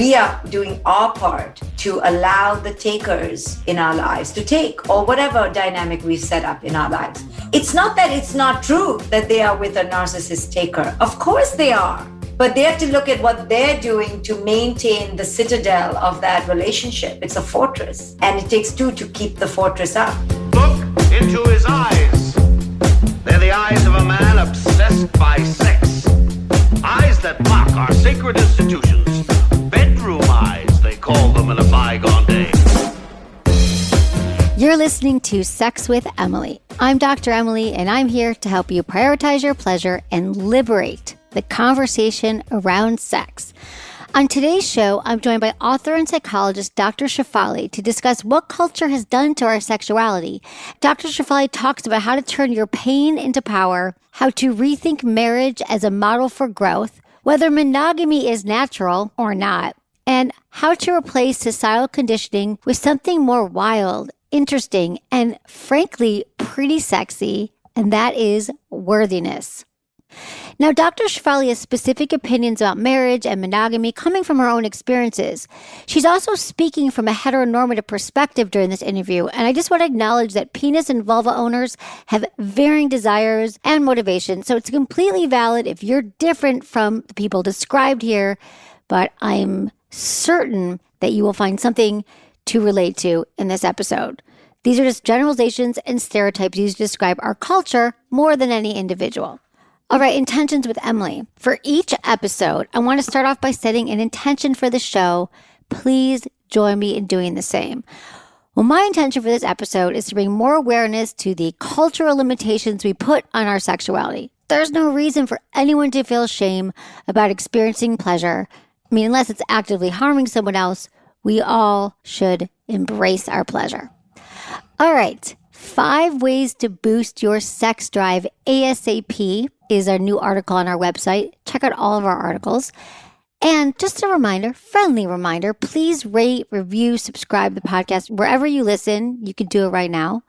we are doing our part to allow the takers in our lives to take, or whatever dynamic we've set up in our lives. It's not that it's not true that they are with a narcissist taker. Of course they are. But they have to look at what they're doing to maintain the citadel of that relationship. It's a fortress, and it takes two to keep the fortress up. Look into his eyes. They're the eyes of a man obsessed by sex. Eyes that mock our sacred institutions. Bedroom eyes, they call them in a bygone day. You're listening to Sex with Emily. I'm Dr. Emily, and I'm here to help you prioritize your pleasure and liberate the conversation around sex. On today's show, I'm joined by author and psychologist Dr. Shefali to discuss what culture has done to our sexuality. Dr. Shefali talks about how to turn your pain into power, how to rethink marriage as a model for growth, whether monogamy is natural or not, and how to replace societal conditioning with something more wild, interesting, and frankly, pretty sexy, and that is worthiness. Now, Dr. Shefali has specific opinions about marriage and monogamy coming from her own experiences. She's also speaking from a heteronormative perspective during this interview, and I just want to acknowledge that penis and vulva owners have varying desires and motivations, so it's completely valid if you're different from the people described here, but I'm certain that you will find something to relate to in this episode. These are just generalizations and stereotypes used to describe our culture more than any individual. All right, intentions with Emily. For each episode, I want to start off by setting an intention for the show. Please join me in doing the same. Well, my intention for this episode is to bring more awareness to the cultural limitations we put on our sexuality. There's no reason for anyone to feel shame about experiencing pleasure. I mean, unless it's actively harming someone else, we all should embrace our pleasure. All right, 5 ways to boost your sex drive ASAP is our new article on our website. Check out all of our articles. And just a reminder, friendly reminder, please rate, review, subscribe to the podcast wherever you listen. You can do it right now.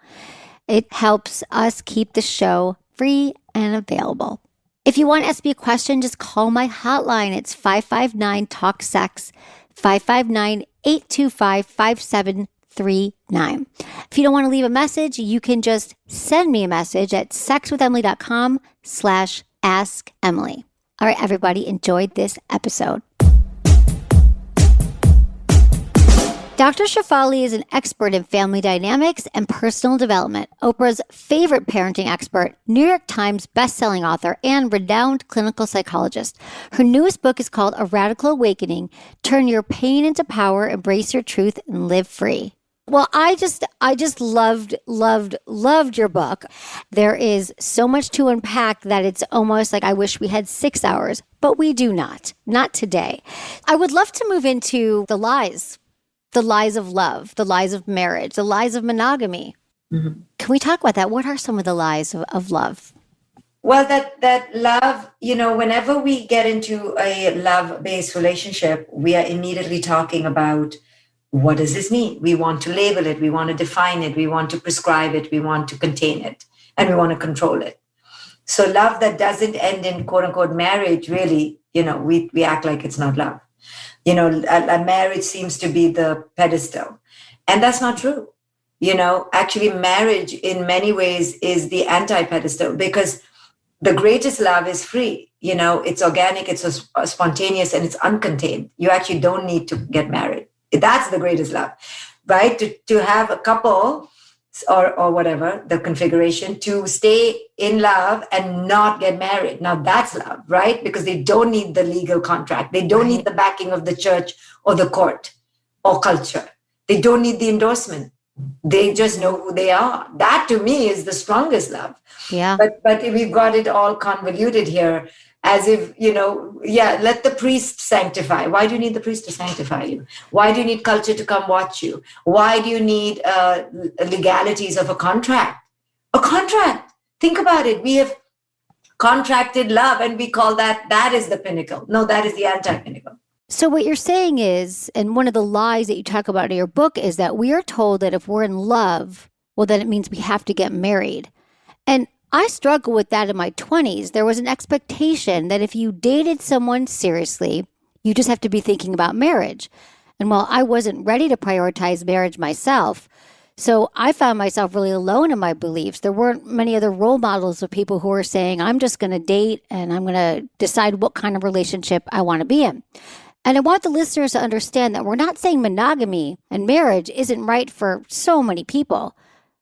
It helps us keep the show free and available. If you want to ask me a question, just call my hotline. It's 559-TALK-SEX, 559-825-5739. If you don't want to leave a message, you can just send me a message at sexwithemily.com/askemily. All right, everybody, enjoyed this episode. Dr. Shefali is an expert in family dynamics and personal development, Oprah's favorite parenting expert, New York Times bestselling author, and renowned clinical psychologist. Her newest book is called A Radical Awakening: Turn Your Pain into Power, Embrace Your Truth, and Live Free. Well, I just loved your book. There is so much to unpack that it's almost like I wish we had 6 hours, but we do not today. I would love to move into the lies of love, the lies of marriage, the lies of monogamy. Mm-hmm. Can we talk about that? What are some of the lies of love? Well, that love, whenever we get into a love-based relationship, we are immediately talking about, what does this mean? We want to label it. We want to define it. We want to prescribe it. We want to contain it. And we want to control it. So love that doesn't end in quote unquote marriage, really, we act like it's not love. A marriage seems to be the pedestal. And that's not true. Actually marriage in many ways is the anti-pedestal, because the greatest love is free. It's organic, it's spontaneous, and it's uncontained. You actually don't need to get married. That's the greatest love, right? To have a couple or whatever, the configuration, to stay in love and not get married. Now that's love, right? Because they don't need the legal contract. They don't need the backing of the church or the court or culture. They don't need the endorsement. They just know who they are. That to me is the strongest love. Yeah. But we've got it all convoluted here, as if, let the priest sanctify. Why do you need the priest to sanctify you? Why do you need culture to come watch you? Why do you need legalities of a contract? A contract. Think about it. We have contracted love, and we call that is the pinnacle. No, that is the anti-pinnacle. So what you're saying is, and one of the lies that you talk about in your book, is that we are told that if we're in love, well, then it means we have to get married. And I struggled with that in my 20s. There was an expectation that if you dated someone seriously, You just have to be thinking about marriage. And while I wasn't ready to prioritize marriage myself, so I found myself really alone in my beliefs. There weren't many other role models of people who were saying, I'm just going to date and I'm going to decide what kind of relationship I want to be in. And I want the listeners to understand that we're not saying monogamy and marriage isn't right for so many people.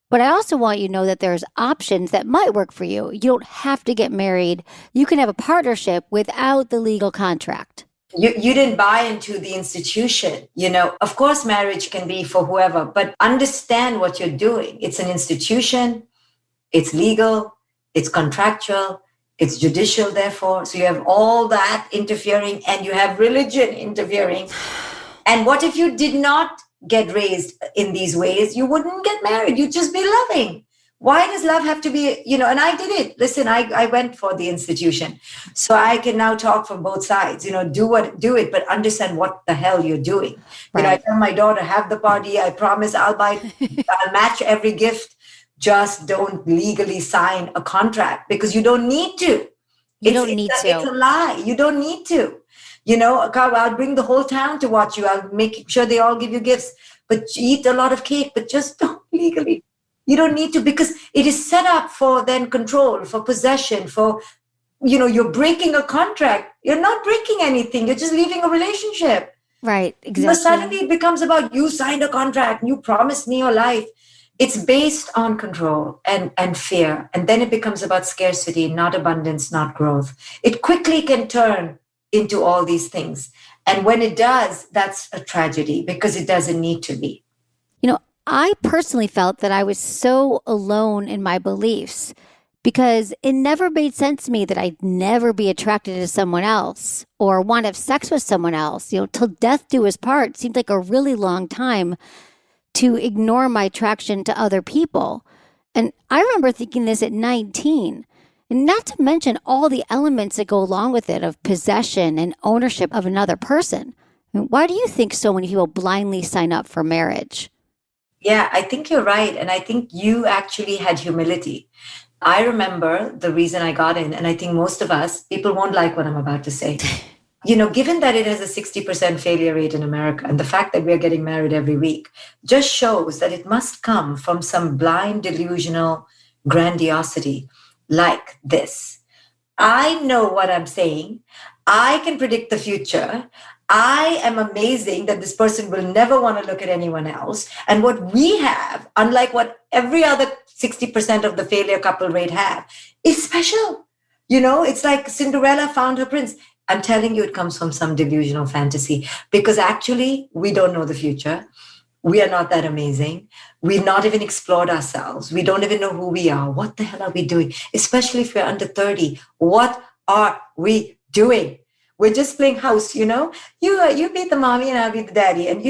But I also want you to know that there's options that might work for you. You don't have to get married. You can have a partnership without the legal contract. You didn't buy into the institution. Of course, marriage can be for whoever, but understand what you're doing. It's an institution, it's legal, it's contractual, it's judicial, therefore. So you have all that interfering and you have religion interfering. And what if you did not get raised in these ways? You wouldn't get married. You'd just be loving. Why does love have to be, and I did it. Listen, I went for the institution. So I can now talk from both sides, do it, but understand what the hell you're doing. Right. I tell my daughter, have the party. I promise I'll match every gift. Just don't legally sign a contract because you don't need to. It's a lie. You don't need to. I'll bring the whole town to watch you. I'll make sure they all give you gifts, but eat a lot of cake, but just don't legally. You don't need to, because it is set up for then control, for possession, for, you're breaking a contract. You're not breaking anything. You're just leaving a relationship. Right, exactly. But suddenly it becomes about you signed a contract, you promised me your life. It's based on control and fear. And then it becomes about scarcity, not abundance, not growth. It quickly can turn into all these things. And when it does, that's a tragedy because it doesn't need to be. I personally felt that I was so alone in my beliefs because it never made sense to me that I'd never be attracted to someone else or want to have sex with someone else. Till death do us part seemed like a really long time to ignore my attraction to other people. And I remember thinking this at 19, and not to mention all the elements that go along with it of possession and ownership of another person. Why do you think so many people blindly sign up for marriage? Yeah, I think you're right. And I think you actually had humility. I remember the reason I got in, and I think most of us, people won't like what I'm about to say. Given that it has a 60% failure rate in America, and the fact that we're getting married every week just shows that it must come from some blind, delusional grandiosity like this. I know what I'm saying. I can predict the future. I am amazing that this person will never want to look at anyone else. And what we have, unlike what every other 60% of the failure couple rate have, is special. It's like Cinderella found her prince. I'm telling you, it comes from some delusional fantasy because actually we don't know the future. We are not that amazing. We've not even explored ourselves. We don't even know who we are. What the hell are we doing? Especially if we're under 30. What are we doing? We're just playing house, You be the mommy and I'll be the daddy. And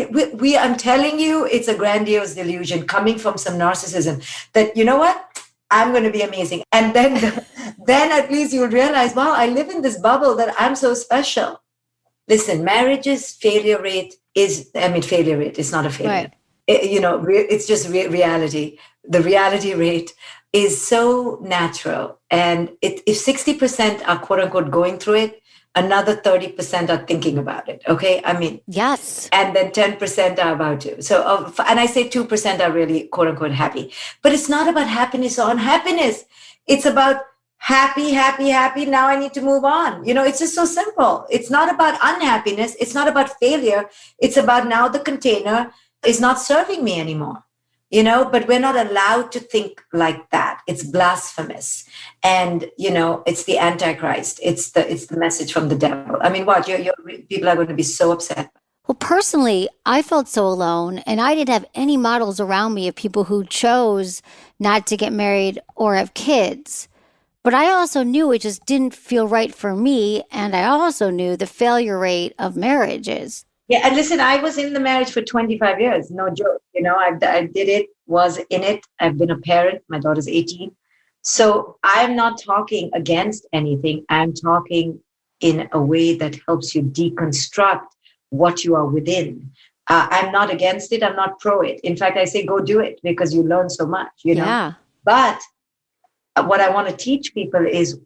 I'm telling you, it's a grandiose delusion coming from some narcissism that, you know what? I'm going to be amazing. And then at least you'll realize, wow, I live in this bubble that I'm so special. Listen, marriage's failure rate is not a failure. Right. It's just reality. The reality rate is so natural. And if 60% are quote unquote going through it, another 30% are thinking about it. Okay. Yes. And then 10% are about to. So, and I say 2% are really quote unquote happy, but it's not about happiness or unhappiness. It's about happy. Now I need to move on. It's just so simple. It's not about unhappiness. It's not about failure. It's about now the container is not serving me anymore. But we're not allowed to think like that. It's blasphemous. And, it's the Antichrist. It's the message from the devil. Your people are going to be so upset. Well, personally, I felt so alone and I didn't have any models around me of people who chose not to get married or have kids. But I also knew it just didn't feel right for me. And I also knew the failure rate of marriages. Yeah, and listen, I was in the marriage for 25 years, no joke. I did it, was in it. I've been a parent. My daughter's 18. So I'm not talking against anything. I'm talking in a way that helps you deconstruct what you are within. I'm not against it. I'm not pro it. In fact, I say go do it because you learn so much, Yeah. But what I want to teach people is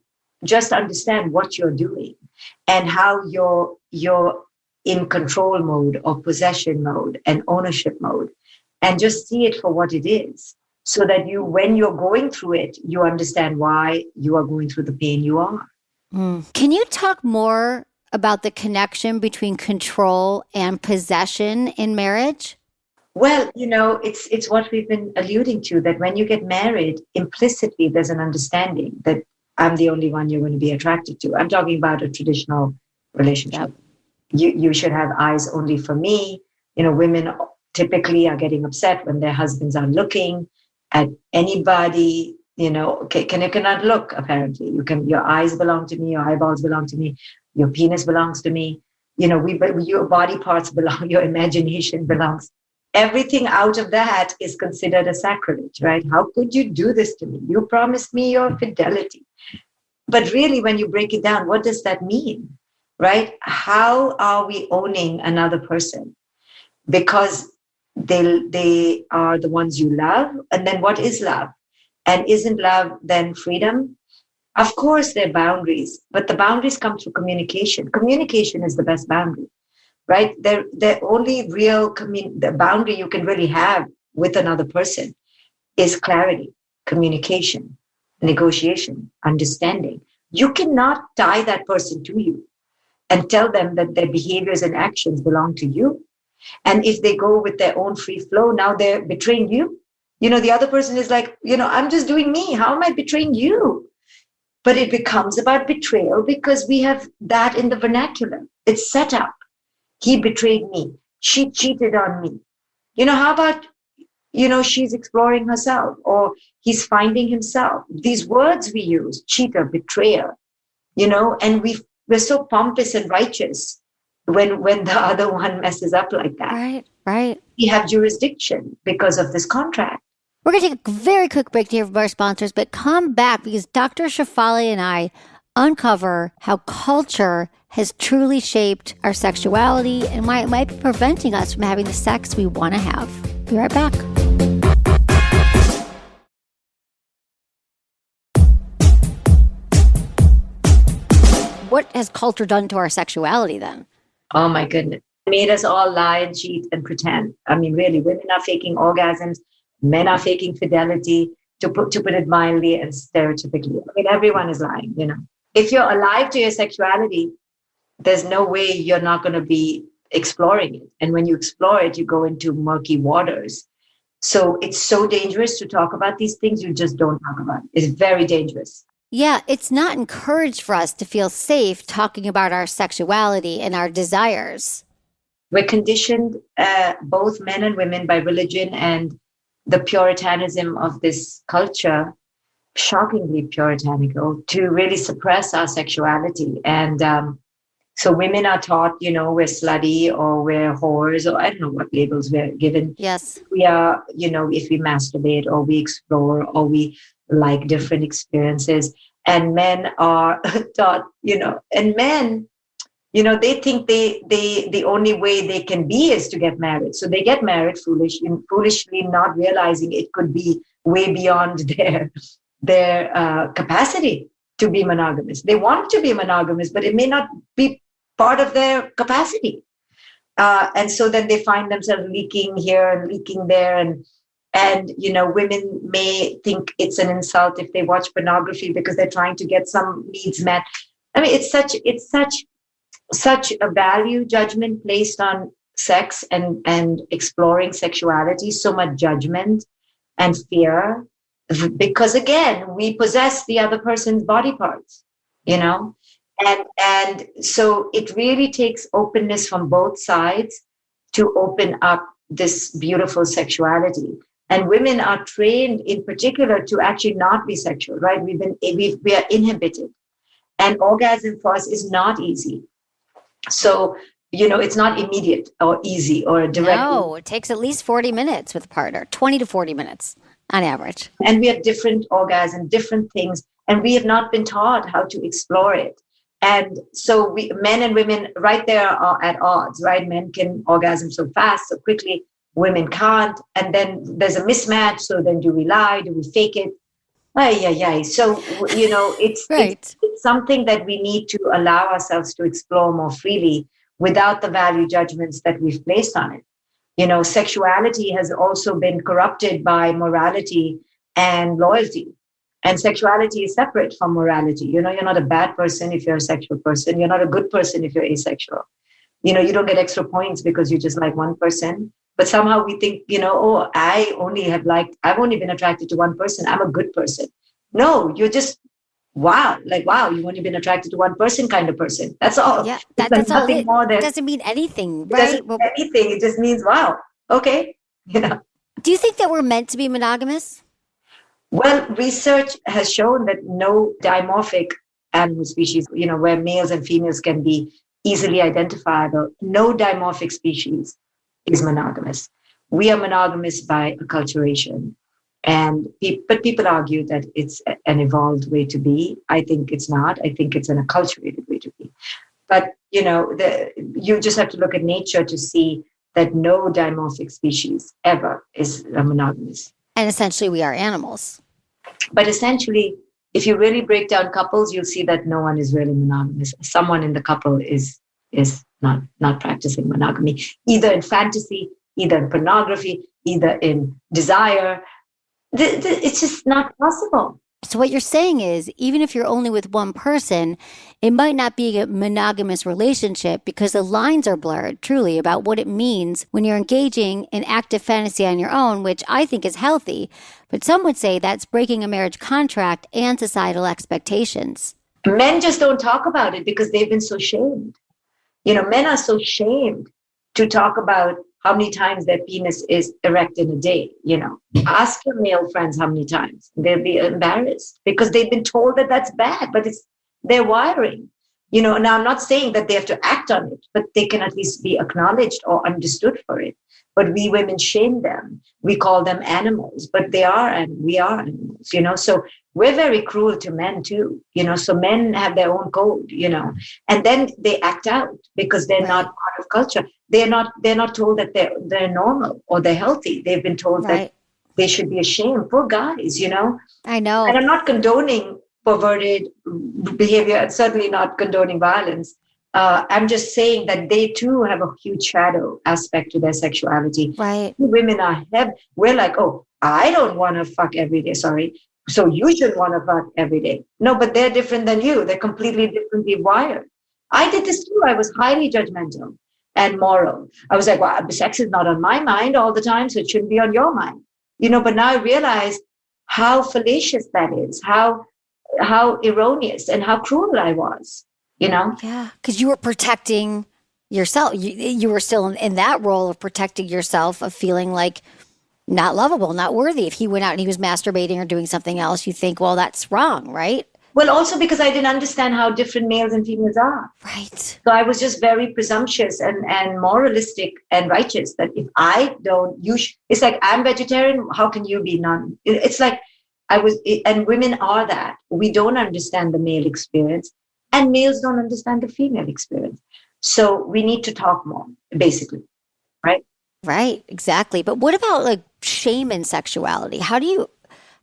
just understand what you're doing and how your in control mode or possession mode and ownership mode, and just see it for what it is, so that you, when you're going through it, you understand why you are going through the pain you are. Can you talk more about the connection between control and possession in marriage? Well, it's what we've been alluding to, that when you get married, implicitly there's an understanding that I'm the only one you're going to be attracted to. I'm talking about a traditional relationship. Yep. You should have eyes only for me. Women typically are getting upset when their husbands are looking at anybody. Okay, you cannot look, apparently. Your eyes belong to me, your eyeballs belong to me, your penis belongs to me. Your body parts belong, your imagination belongs. Everything out of that is considered a sacrilege, right? How could you do this to me? You promised me your fidelity. But really, when you break it down, what does that mean, right? How are we owning another person? Because they are the ones you love. And then what is love? And isn't love then freedom? Of course, there are boundaries, but the boundaries come through communication. Communication is the best boundary. Right? The only real the boundary you can really have with another person is clarity, communication, negotiation, understanding. You cannot tie that person to you and tell them that their behaviors and actions belong to you. And if they go with their own free flow, now they're betraying you. The other person is like, I'm just doing me. How am I betraying you? But it becomes about betrayal because we have that in the vernacular. It's set up. He betrayed me. She cheated on me. How about, she's exploring herself, or he's finding himself. These words we use, cheater, betrayer, and we're so pompous and righteous when the other one messes up like that. Right. We have jurisdiction because of this contract. We're going to take a very quick break here from our sponsors, but come back because Dr. Shefali and I uncover how culture has truly shaped our sexuality and why it might be preventing us from having the sex we want to have. Be right back. What has culture done to our sexuality then? Oh my goodness. It made us all lie and cheat and pretend. I mean, really, women are faking orgasms, men are faking fidelity, to put it mildly and stereotypically. I mean, everyone is lying, If you're alive to your sexuality, there's no way you're not going to be exploring it. And when you explore it, you go into murky waters. So it's so dangerous to talk about these things. You just don't talk about it. It's very dangerous. Yeah, it's not encouraged for us to feel safe talking about our sexuality and our desires. We're conditioned, both men and women, by religion and the puritanism of this culture, shockingly puritanical, to really suppress our sexuality. And so women are taught, we're slutty or we're whores, or I don't know what labels we're given. Yes. We are, if we masturbate or we explore or we like different experiences. And men are taught, and men, they think the only way they can be is to get married. So they get married foolishly not realizing it could be way beyond their capacity to be monogamous. They want to be monogamous, but it may not be part of their capacity. And so then they find themselves leaking here and leaking there. And women may think it's an insult if they watch pornography because they're trying to get some needs met. I mean, it's such a value judgment placed on sex and exploring sexuality, so much judgment and fear, because again, we possess the other person's body parts, and so it really takes openness from both sides to open up this beautiful sexuality. And women are trained in particular to actually not be sexual, right? We are inhibited, and orgasm for us is not easy. So, it's not immediate or easy or direct. No, it takes at least 40 minutes with a partner, 20 to 40 minutes on average. And we have different orgasms, different things, and we have not been taught how to explore it. And so men and women right there are at odds, right? Men can orgasm so fast, so quickly, women can't. And then there's a mismatch. So then do we lie? Do we fake it? So, it's, right. it's something that we need to allow ourselves to explore more freely without the value judgments that we've placed on it. Sexuality has also been corrupted by morality and loyalty. And sexuality is separate from morality. You're not a bad person if you're a sexual person. You're not a good person if you're asexual. You don't get extra points because you just like one person. But somehow we think, I've only been attracted to one person. I'm a good person. No, you're just, wow, you've only been attracted to one person kind of person. That's all. Yeah, that's all. It doesn't mean anything, right? It doesn't mean anything. It just means, wow, okay. Do you think that we're meant to be monogamous? Well, research has shown that no dimorphic animal species, where males and females can be easily identifiable, no dimorphic species is monogamous. We are monogamous by acculturation. But people argue that it's an evolved way to be. I think it's not. I think it's an acculturated way to be. But, you just have to look at nature to see that no dimorphic species ever is monogamous. And essentially we are animals. But essentially, if you really break down couples, you'll see that no one is really monogamous. Someone in the couple is not practicing monogamy, either in fantasy, either in pornography, either in desire. It's just not possible. So what you're saying is, even if you're only with one person, it might not be a monogamous relationship because the lines are blurred, truly, about what it means when you're engaging in active fantasy on your own, which I think is healthy. But some would say that's breaking a marriage contract and societal expectations. Men just don't talk about it because they've been so shamed. Men are so shamed to talk about how many times their penis is erect in a day. Ask your male friends how many times. They'll be embarrassed because they've been told that that's bad, but it's their wiring. Now I'm not saying that they have to act on it, but they can at least be acknowledged or understood for it. But we women shame them. We call them animals, but they are, and we are animals, so we're very cruel to men too, so men have their own code, and then they act out because they're not part of culture. They're not told that they're normal or they're healthy. They've been told that they should be ashamed. Poor guys, I know. And I'm not condoning perverted behavior and certainly not condoning violence. I'm just saying that they too have a huge shadow aspect to their sexuality. Right. Women we're like, oh, I don't want to fuck every day. Sorry. So you should want to fuck every day. No, but they're different than you. They're completely differently wired. I did this too. I was highly judgmental and moral. I was like, well, sex is not on my mind all the time, so it shouldn't be on your mind. But now I realize how fallacious that is, how erroneous and how cruel I was, Yeah, because you were protecting yourself. You were still in that role of protecting yourself, of feeling like not lovable, not worthy. If he went out and he was masturbating or doing something else, you think, well, that's wrong, right? Well, also because I didn't understand how different males and females are. Right. So I was just very presumptuous and moralistic and righteous that if I don't, it's like, I'm vegetarian, how can you be non? It's like and women are that. We don't understand the male experience and males don't understand the female experience. So we need to talk more, basically, right? Right, exactly. But what about shame in sexuality?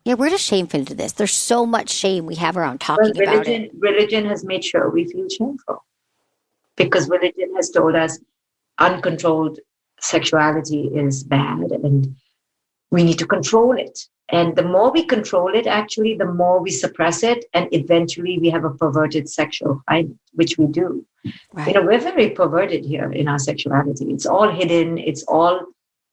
Where does shame fit into this? There's so much shame we have around talking about it. Religion has made sure we feel shameful because religion has told us uncontrolled sexuality is bad and we need to control it. And the more we control it, actually, the more we suppress it. And eventually we have a perverted sexual climate, which we do. Right. We're very perverted here in our sexuality. It's all hidden. It's all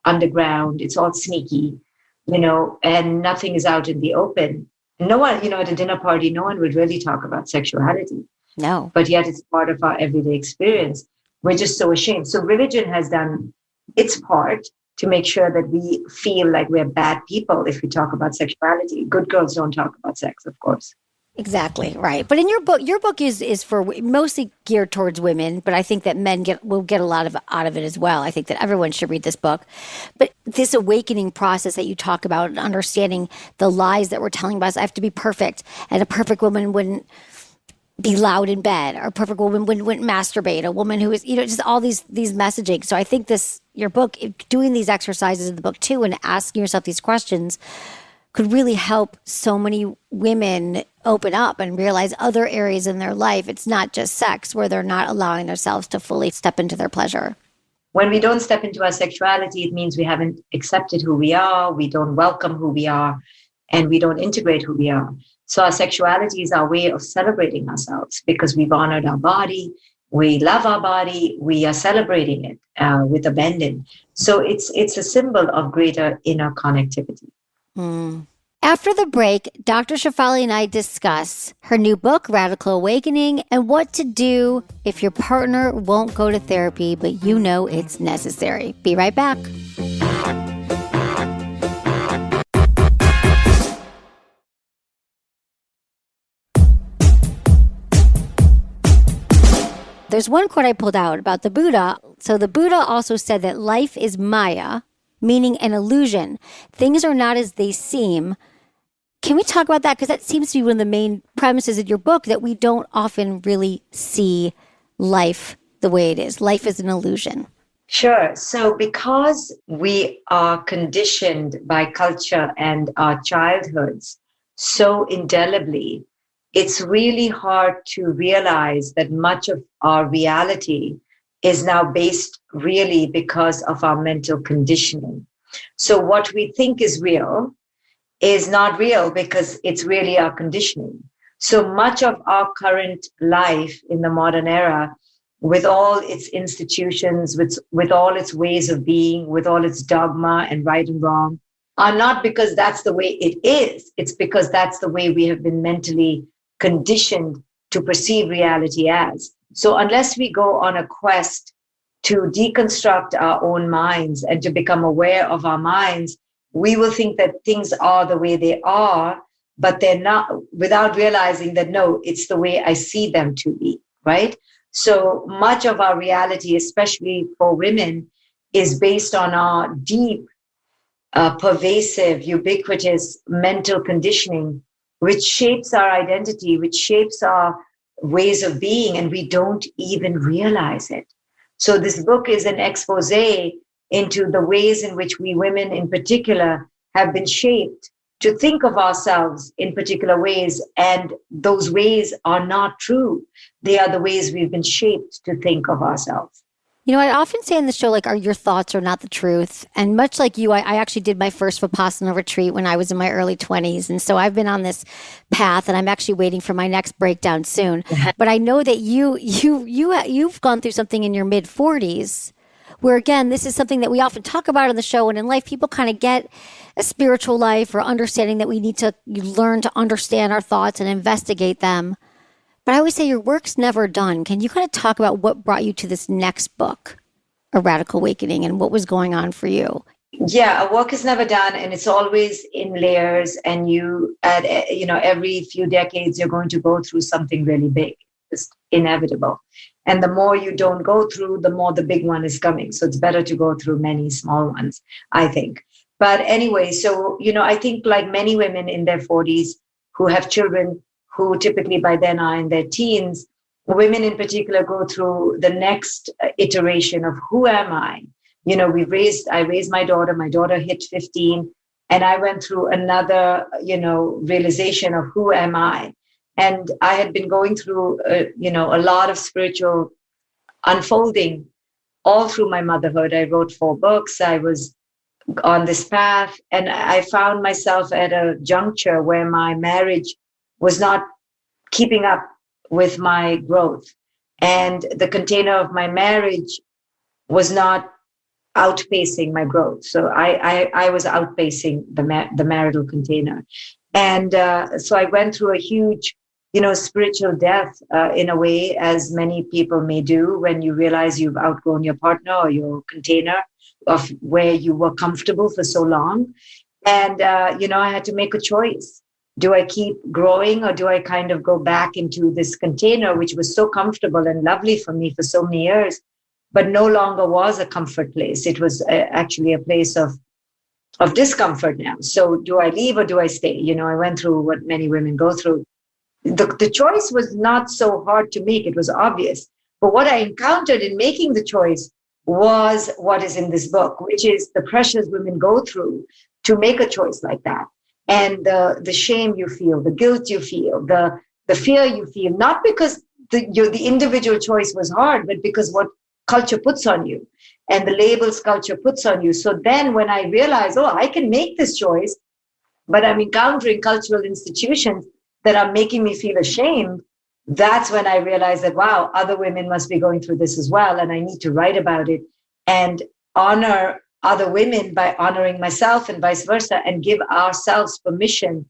underground. It's all sneaky. And nothing is out in the open. No one, at a dinner party, no one would really talk about sexuality. No. But yet it's part of our everyday experience. We're just so ashamed. So religion has done its part to make sure that we feel like we're bad people if we talk about sexuality. Good girls don't talk about sex, of course. Exactly, right. But in your book is for mostly geared towards women, but I think that men will get a lot out of it as well. I think that everyone should read this book. But this awakening process that you talk about and understanding the lies that we're telling about us, I have to be perfect, and a perfect woman wouldn't be loud in bed, or a perfect woman wouldn't masturbate, a woman who is, just all these messaging. So I think your book, doing these exercises in the book too, and asking yourself these questions could really help so many women open up and realize other areas in their life. It's not just sex where they're not allowing themselves to fully step into their pleasure. When we don't step into our sexuality, it means we haven't accepted who we are, we don't welcome who we are, and we don't integrate who we are. So our sexuality is our way of celebrating ourselves because we've honored our body, we love our body, we are celebrating it with abandon. So it's a symbol of greater inner connectivity. Mm. After the break, Dr. Shefali and I discuss her new book, Radical Awakening, and what to do if your partner won't go to therapy, but you know it's necessary. Be right back. There's one quote I pulled out about the Buddha. So the Buddha also said that life is Maya, meaning an illusion. Things are not as they seem. Can we talk about that? Because that seems to be one of the main premises in your book, that we don't often really see life the way it is. Life is an illusion. Sure. So because we are conditioned by culture and our childhoods so indelibly, it's really hard to realize that much of our reality is now based really because of our mental conditioning. So what we think is real is not real because it's really our conditioning. So much of our current life in the modern era, with all its institutions, with all its ways of being, with all its dogma and right and wrong, are not because that's the way it is. It's because that's the way we have been mentally conditioned to perceive reality as. So unless we go on a quest to deconstruct our own minds and to become aware of our minds, we will think that things are the way they are, but they're not, without realizing that, no, it's the way I see them to be, right? So much of our reality, especially for women, is based on our deep, pervasive, ubiquitous mental conditioning, which shapes our identity, which shapes our ways of being, and we don't even realize it. So this book is an expose into the ways in which we women in particular have been shaped to think of ourselves in particular ways. And those ways are not true. They are the ways we've been shaped to think of ourselves. You know, I often say in the show, like, your thoughts are not the truth. And much like you, I actually did my first Vipassana retreat when I was in my early 20s. And so I've been on this path, and I'm actually waiting for my next breakdown soon. But I know that you've gone through something in your mid 40s where, again, this is something that we often talk about on the show. And in life, people kind of get a spiritual life or understanding that we need to learn to understand our thoughts and investigate them. But I always say your work's never done. Can you kind of talk about what brought you to this next book, A Radical Awakening, and what was going on for you? Yeah, a work is never done, and it's always in layers. And every few decades, you're going to go through something really big. It's inevitable. And the more you don't go through, the more the big one is coming. So it's better to go through many small ones, I think. But anyway, so, I think like many women in their 40s who have children, who typically by then are in their teens, women in particular go through the next iteration of who am I? I raised my daughter hit 15, and I went through another, realization of who am I? And I had been going through, a lot of spiritual unfolding all through my motherhood. I wrote 4 books. I was on this path, and I found myself at a juncture where my marriage was not keeping up with my growth. And the container of my marriage was not outpacing my growth. So I was outpacing the marital container. And so I went through a huge, spiritual death in a way, as many people may do when you realize you've outgrown your partner or your container of where you were comfortable for so long. And, I had to make a choice. Do I keep growing, or do I kind of go back into this container, which was so comfortable and lovely for me for so many years, but no longer was a comfort place? It was actually a place of discomfort now. So do I leave or do I stay? I went through what many women go through. The choice was not so hard to make. It was obvious. But what I encountered in making the choice was what is in this book, which is the pressures women go through to make a choice like that. and the shame you feel, the guilt you feel, the fear you feel, not because the individual choice was hard, but because what culture puts on you and the labels culture puts on you. So then when I realize, oh, I can make this choice, but I'm encountering cultural institutions that are making me feel ashamed, that's when I realized that, wow, other women must be going through this as well. And I need to write about it and honor other women by honoring myself and vice versa, and give ourselves permission.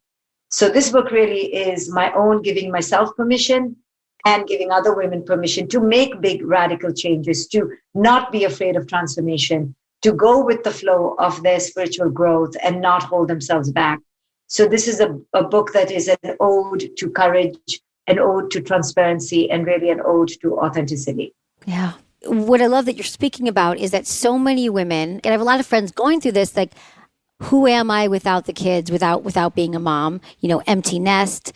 So this book really is my own giving myself permission and giving other women permission to make big radical changes, to not be afraid of transformation, to go with the flow of their spiritual growth and not hold themselves back. So this is a book that is an ode to courage, an ode to transparency, and really an ode to authenticity. Yeah. What I love that you're speaking about is that so many women, and I have a lot of friends going through this, like, who am I without the kids, without being a mom, empty nest.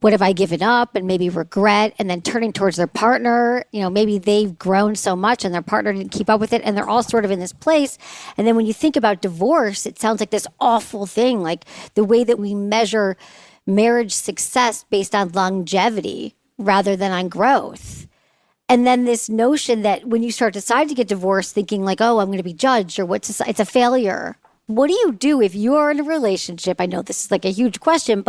What have I given up, and maybe regret, and then turning towards their partner, maybe they've grown so much and their partner didn't keep up with it, and they're all sort of in this place. And then when you think about divorce, it sounds like this awful thing, like the way that we measure marriage success based on longevity rather than on growth. And then this notion that when you start decide to get divorced, thinking like, oh, I'm going to be judged, or it's a failure. What do you do if you're in a relationship? I know this is like a huge question,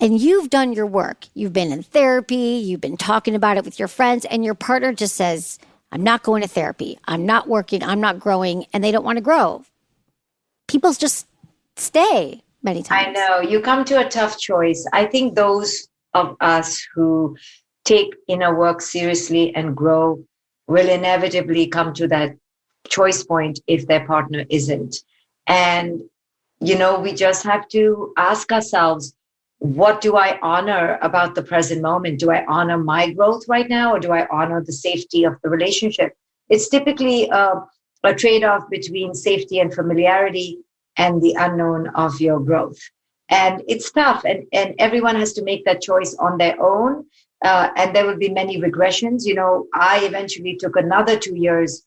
and you've done your work. You've been in therapy. You've been talking about it with your friends, and your partner just says, I'm not going to therapy. I'm not working. I'm not growing. And they don't want to grow. People just stay many times. I know. You come to a tough choice. I think those of us who take inner work seriously and grow will inevitably come to that choice point if their partner isn't. And, we just have to ask ourselves, what do I honor about the present moment? Do I honor my growth right now, or do I honor the safety of the relationship? It's typically a trade-off between safety and familiarity and the unknown of your growth. And it's tough, and everyone has to make that choice on their own. And there will be many regressions. I eventually took another 2 years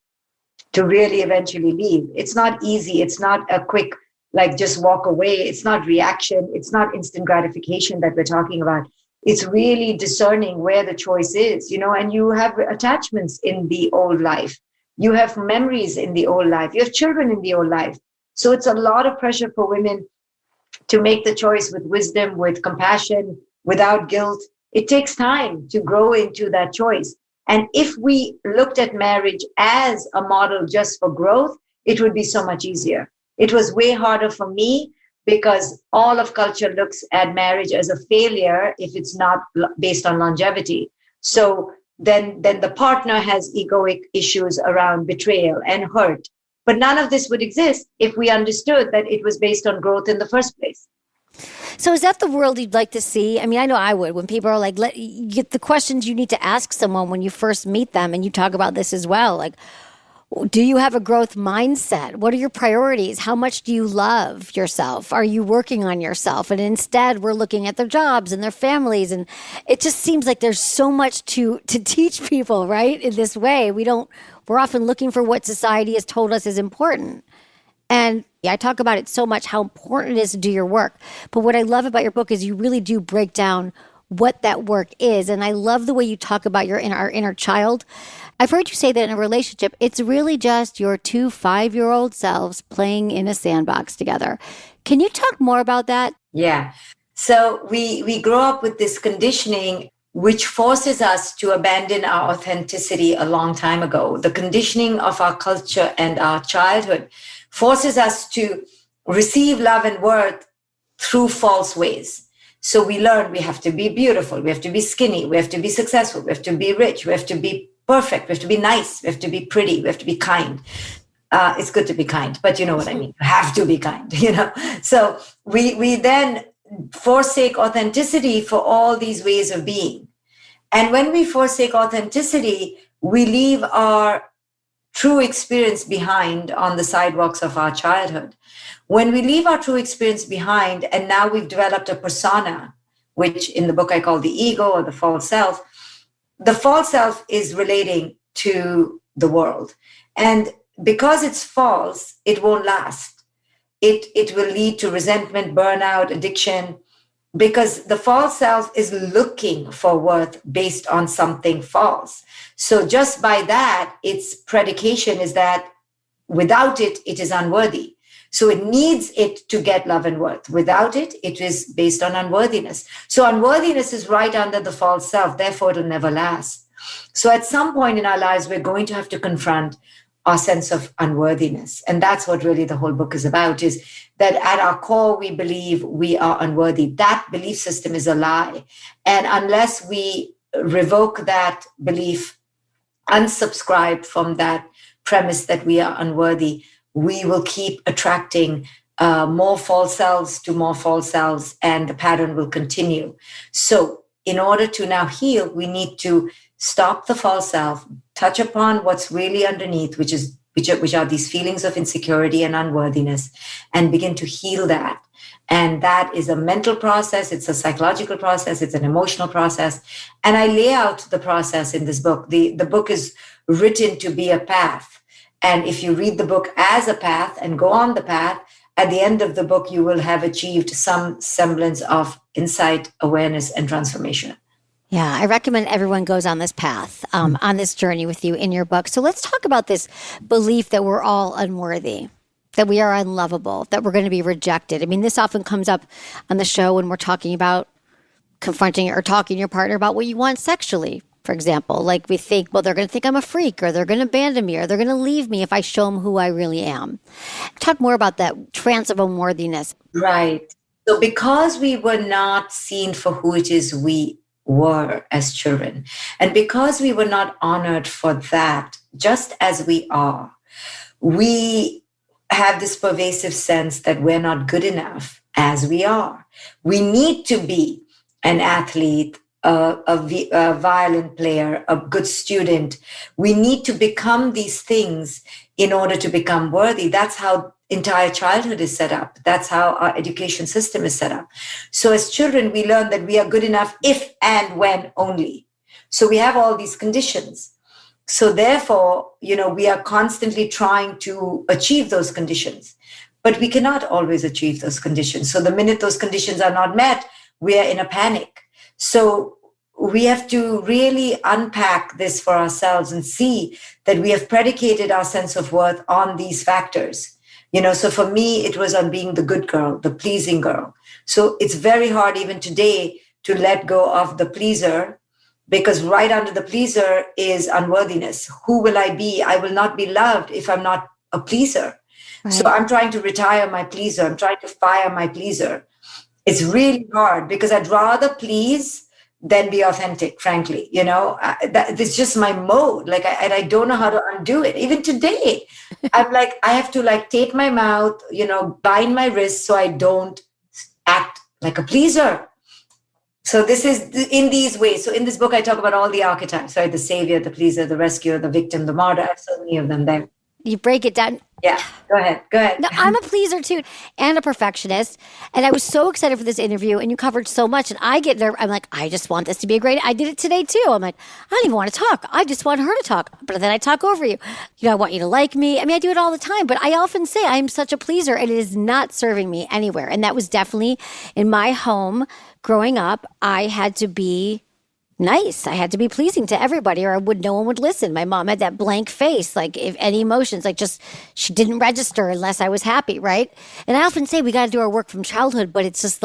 to really eventually leave. It's not easy. It's not a quick, like, just walk away. It's not reaction. It's not instant gratification that we're talking about. It's really discerning where the choice is, and you have attachments in the old life. You have memories in the old life. You have children in the old life. So it's a lot of pressure for women to make the choice with wisdom, with compassion, without guilt. It takes time to grow into that choice. And if we looked at marriage as a model just for growth, it would be so much easier. It was way harder for me because all of culture looks at marriage as a failure if it's not based on longevity. So then the partner has egoic issues around betrayal and hurt. But none of this would exist if we understood that it was based on growth in the first place. So is that the world you'd like to see? I mean, I know I would. When people are like, get the questions you need to ask someone when you first meet them, and you talk about this as well, like, do you have a growth mindset? What are your priorities? How much do you love yourself? Are you working on yourself? And instead, we're looking at their jobs and their families. And it just seems like there's so much to teach people, right? In this way, we're often looking for what society has told us is important. And I talk about it so much, how important it is to do your work. But what I love about your book is you really do break down what that work is. And I love the way you talk about our inner child. I've heard you say that in a relationship, it's really just your 2 5-year-old selves playing in a sandbox together. Can you talk more about that? Yeah. So we grow up with this conditioning which forces us to abandon our authenticity a long time ago. The conditioning of our culture and our childhood forces us to receive love and worth through false ways. So we learn we have to be beautiful, we have to be skinny, we have to be successful, we have to be rich, we have to be perfect, we have to be nice, we have to be pretty, we have to be kind. It's good to be kind, but you know what I mean. You have to be kind, So we then forsake authenticity for all these ways of being. And when we forsake authenticity, we leave our true experience behind on the sidewalks of our childhood. When we leave our true experience behind, and now we've developed a persona, which in the book I call the ego or the false self is relating to the world. And because it's false, it won't last. it will lead to resentment, burnout, addiction, because the false self is looking for worth based on something false. So just by that, its predication is that without it, it is unworthy. So it needs it to get love and worth. Without it, it is based on unworthiness. So unworthiness is right under the false self. Therefore, it'll never last. So at some point in our lives, we're going to have to confront our sense of unworthiness. And that's what really the whole book is about, is that at our core, we believe we are unworthy. That belief system is a lie. And unless we revoke that belief, unsubscribe from that premise that we are unworthy, we will keep attracting more false selves to more false selves, and the pattern will continue. So in order to now heal, we need to stop the false self, touch upon what's really underneath, which are these feelings of insecurity and unworthiness, and begin to heal that. And that is a mental process, it's a psychological process, it's an emotional process. And I lay out the process in this book. The book is written to be a path. And if you read the book as a path and go on the path, at the end of the book, you will have achieved some semblance of insight, awareness, and transformation. Yeah, I recommend everyone goes on this path, on this journey with you in your book. So let's talk about this belief that we're all unworthy, that we are unlovable, that we're going to be rejected. I mean, this often comes up on the show when we're talking about confronting or talking to your partner about what you want sexually, for example. Like we think, well, they're going to think I'm a freak, or they're going to abandon me, or they're going to leave me if I show them who I really am. Talk more about that trance of unworthiness. Right. So because we were not seen for who it is we were as children, and because we were not honored for that, just as we are, we have this pervasive sense that we're not good enough as we are. We need to be an athlete, a violin player, a good student. We need to become these things in order to become worthy. That's how entire childhood is set up. That's how our education system is set up. So as children, we learn that we are good enough if and when only. So we have all these conditions. So therefore, we are constantly trying to achieve those conditions, but we cannot always achieve those conditions. So the minute those conditions are not met, we are in a panic. So we have to really unpack this for ourselves and see that we have predicated our sense of worth on these factors. So for me, it was on being the good girl, the pleasing girl. So it's very hard even today to let go of the pleaser, because right under the pleaser is unworthiness. Who will I be? I will not be loved if I'm not a pleaser. Right. So I'm trying to retire my pleaser. I'm trying to fire my pleaser. It's really hard because I'd rather please than be authentic, frankly. It's just my mode. And I don't know how to undo it. Even today, I'm like, I have to tape my mouth, bind my wrists so I don't act like a pleaser. So this is in these ways. So in this book, I talk about all the archetypes, right? The savior, the pleaser, the rescuer, the victim, the martyr. I have so many of them there. You break it down. Yeah, go ahead. No, I'm a pleaser too, and a perfectionist. And I was so excited for this interview, and you covered so much. And I get nervous. I'm like, I just want this to be a great. I did it today too. I'm like, I don't even want to talk. I just want her to talk. But then I talk over you. I want you to like me. I mean, I do it all the time. But I often say I'm such a pleaser, and it is not serving me anywhere. And that was definitely in my home growing up. I had to be nice. I had to be pleasing to everybody, or no one would listen. My mom had that blank face, if any emotions, she didn't register unless I was happy, right? And I often say we got to do our work from childhood, but it's just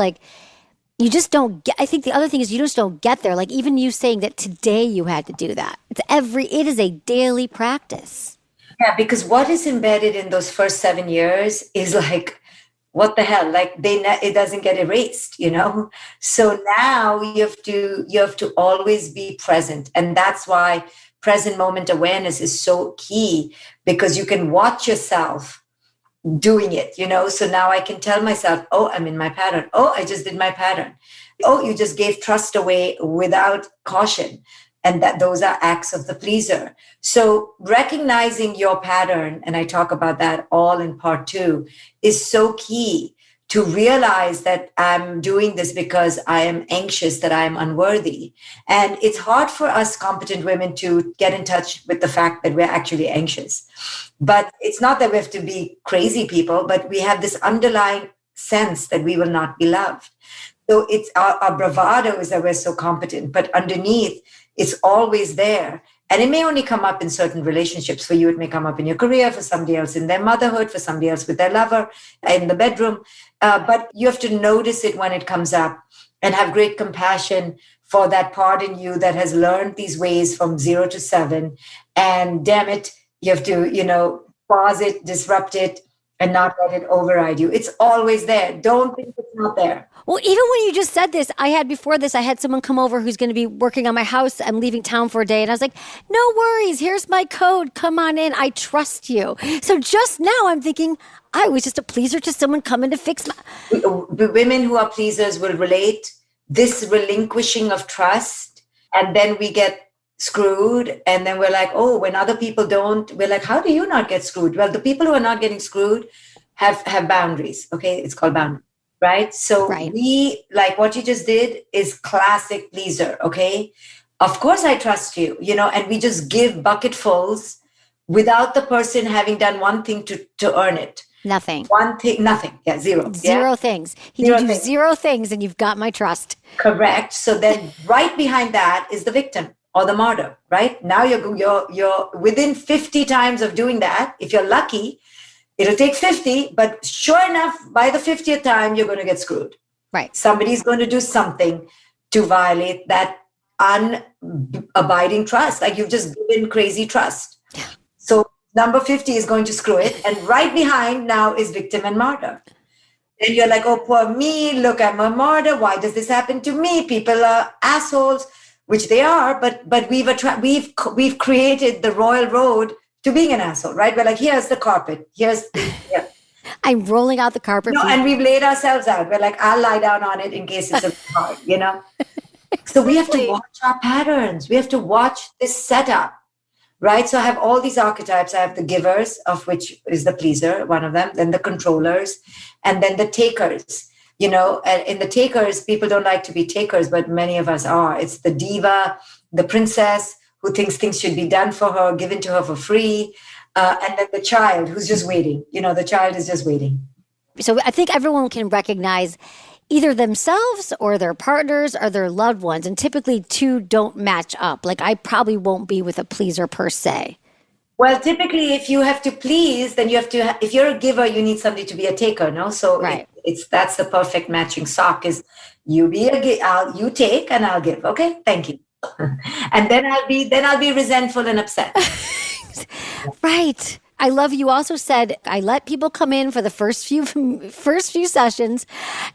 you just don't get. I think the other thing is you just don't get there. Even you saying that today you had to do that. It is a daily practice. Yeah, because what is embedded in those first 7 years is what the hell? It doesn't get erased, So now you have to always be present. And that's why present moment awareness is so key, because you can watch yourself doing it, So now I can tell myself, oh, I'm in my pattern. Oh, I just did my pattern. Oh, you just gave trust away without caution. And that those are acts of the pleaser. So recognizing your pattern, and I talk about that all in part 2, is so key to realize that I'm doing this because I am anxious that I am unworthy. And it's hard for us competent women to get in touch with the fact that we're actually anxious. But it's not that we have to be crazy people, but we have this underlying sense that we will not be loved. So it's our bravado is that we're so competent, but underneath it's always there. And it may only come up in certain relationships. For you, it may come up in your career, for somebody else in their motherhood, for somebody else with their lover, in the bedroom. But you have to notice it when it comes up and have great compassion for that part in you that has learned these ways from 0 to 7. And damn it, you have to, pause it, disrupt it, and not let it override you. It's always there. Don't think it's not there. Well, even when you just said this, I had someone come over who's going to be working on my house. I'm leaving town for a day. And I was like, no worries. Here's my code. Come on in. I trust you. So just now I'm thinking I was just a pleaser to someone coming to fix my... The women who are pleasers will relate this relinquishing of trust. And then we get screwed. And then we're like, oh, when other people don't, we're like, how do you not get screwed? Well, the people who are not getting screwed have boundaries. Okay. It's called boundaries. Right. So we, like what you just did is classic pleaser. Okay. Of course I trust you, and we just give bucketfuls without the person having done one thing to earn it. Nothing. One thing, nothing. Yeah. Zero. Zero things. He did do 0 things and you've got my trust. Correct. So then right behind that is the victim or the martyr, right? Now you're within 50 times of doing that. If you're lucky, it'll take 50, but sure enough, by the 50th time, you're going to get screwed. Right. Somebody's going to do something to violate that unabiding trust. Like you've just given crazy trust. Yeah. So number 50 is going to screw it. And right behind now is victim and martyr. And you're like, oh, poor me. Look, I'm a martyr. Why does this happen to me? People are assholes, which they are. But we've created the royal road to being an asshole, right? We're like, here's the carpet. I'm rolling out the carpet. No, and we've laid ourselves out. We're like, I'll lie down on it in case it's a hard, So we have to watch our patterns. We have to watch this setup, right? So I have all these archetypes. I have the givers, of which is the pleaser, one of them, then the controllers, and then the takers. And in the takers, people don't like to be takers, but many of us are. It's the diva, the princess, who thinks things should be done for her, given to her for free. And then the child who's just waiting. The child is just waiting. So I think everyone can recognize either themselves or their partners or their loved ones. And typically two don't match up. Like I probably won't be with a pleaser per se. Well, typically if you have to please, then you have to, if you're a giver, you need somebody to be a taker, no? So right. That's the perfect matching sock is you you take and I'll give. Okay, thank you. And then I'll be resentful and upset. Right. I love you also said I let people come in for the first few sessions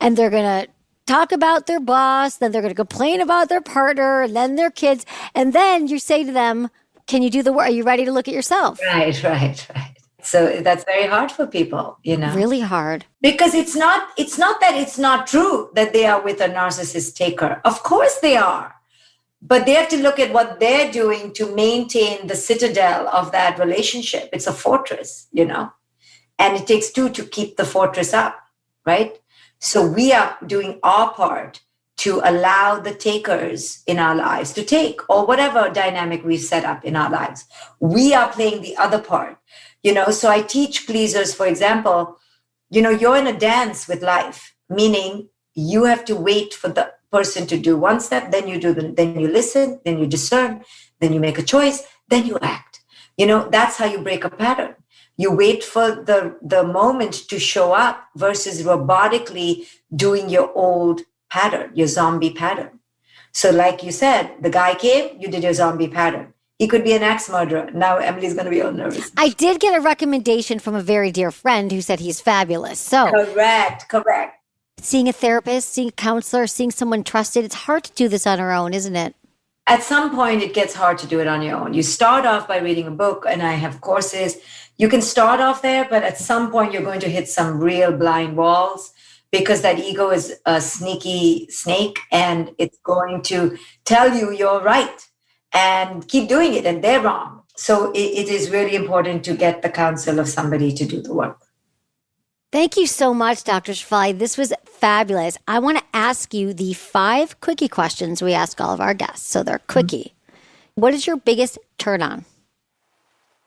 and they're going to talk about their boss, then they're going to complain about their partner, and then their kids, and then you say to them, can you do the work? Are you ready to look at yourself? Right. So that's very hard for people, Really hard. Because it's not that it's not true that they are with a narcissist taker. Of course they are. But they have to look at what they're doing to maintain the citadel of that relationship. It's a fortress, and it takes two to keep the fortress up, right? So we are doing our part to allow the takers in our lives to take, or whatever dynamic we've set up in our lives. We are playing the other part, So I teach pleasers, for example, you're in a dance with life, meaning you have to wait for the person to do one step, then then you listen, then you discern, then you make a choice, then you act. That's how you break a pattern. You wait for the moment to show up versus robotically doing your old pattern, your zombie pattern. So like you said, the guy came, you did your zombie pattern. He could be an axe murderer. Now Emily's going to be all nervous. I did get a recommendation from a very dear friend who said he's fabulous. So Correct. Seeing a therapist, seeing a counselor, seeing someone trusted, it's hard to do this on our own, isn't it? At some point, it gets hard to do it on your own. You start off by reading a book, and I have courses. You can start off there, but at some point, you're going to hit some real blind walls because that ego is a sneaky snake, and it's going to tell you you're right and keep doing it, and they're wrong. So it is really important to get the counsel of somebody to do the work. Thank you so much, Dr. Shefali. This was fabulous. I want to ask you the 5 quickie questions we ask all of our guests. So they're quickie. What is your biggest turn on?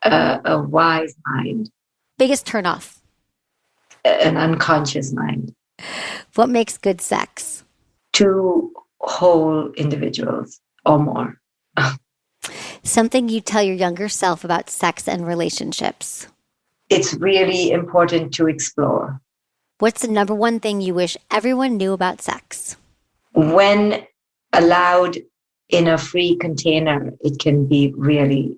A wise mind, Biggest turn off? an unconscious mind. What makes good sex? 2 whole individuals or more. Something you tell your younger self about sex and relationships? It's really important to explore. What's the number one thing you wish everyone knew about sex? When allowed in a free container, it can be really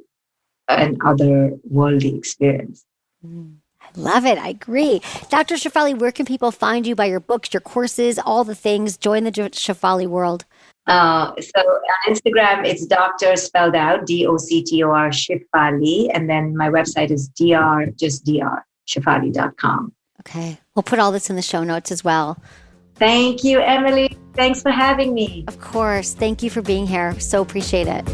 an otherworldly experience. I love it. I agree. Dr. Shefali, where can people find you, buy your books, your courses, all the things? Join the Shefali world. So on Instagram, it's Doctor spelled out, Doctor Shefali. And then my website is Shefali.com. Okay. We'll put all this in the show notes as well. Thank you, Emily. Thanks for having me. Of course. Thank you for being here. So appreciate it.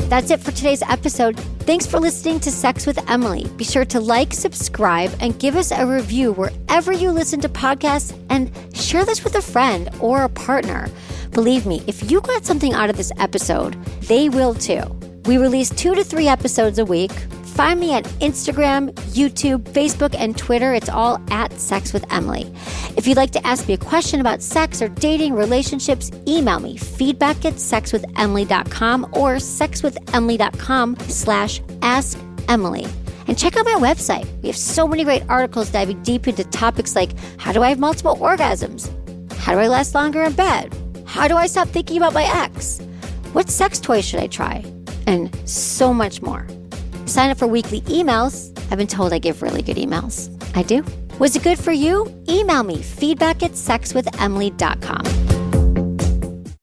That's it for today's episode. Thanks for listening to Sex with Emily. Be sure to like, subscribe, and give us a review wherever you listen to podcasts, and share this with a friend or a partner. Believe me, if you got something out of this episode, they will too. We release 2 to 3 episodes a week. Find me at Instagram, YouTube, Facebook, and Twitter. It's all at Sex with Emily. If you'd like to ask me a question about sex or dating, relationships, email me feedback@sexwithemily.com or sexwithemily.com/askemily. And check out my website. We have so many great articles diving deep into topics like, how do I have multiple orgasms? How do I last longer in bed? How do I stop thinking about my ex? What sex toy should I try? And so much more. Sign up for weekly emails. I've been told I give really good emails. I do. Was it good for you? Email me feedback@sexwithemily.com.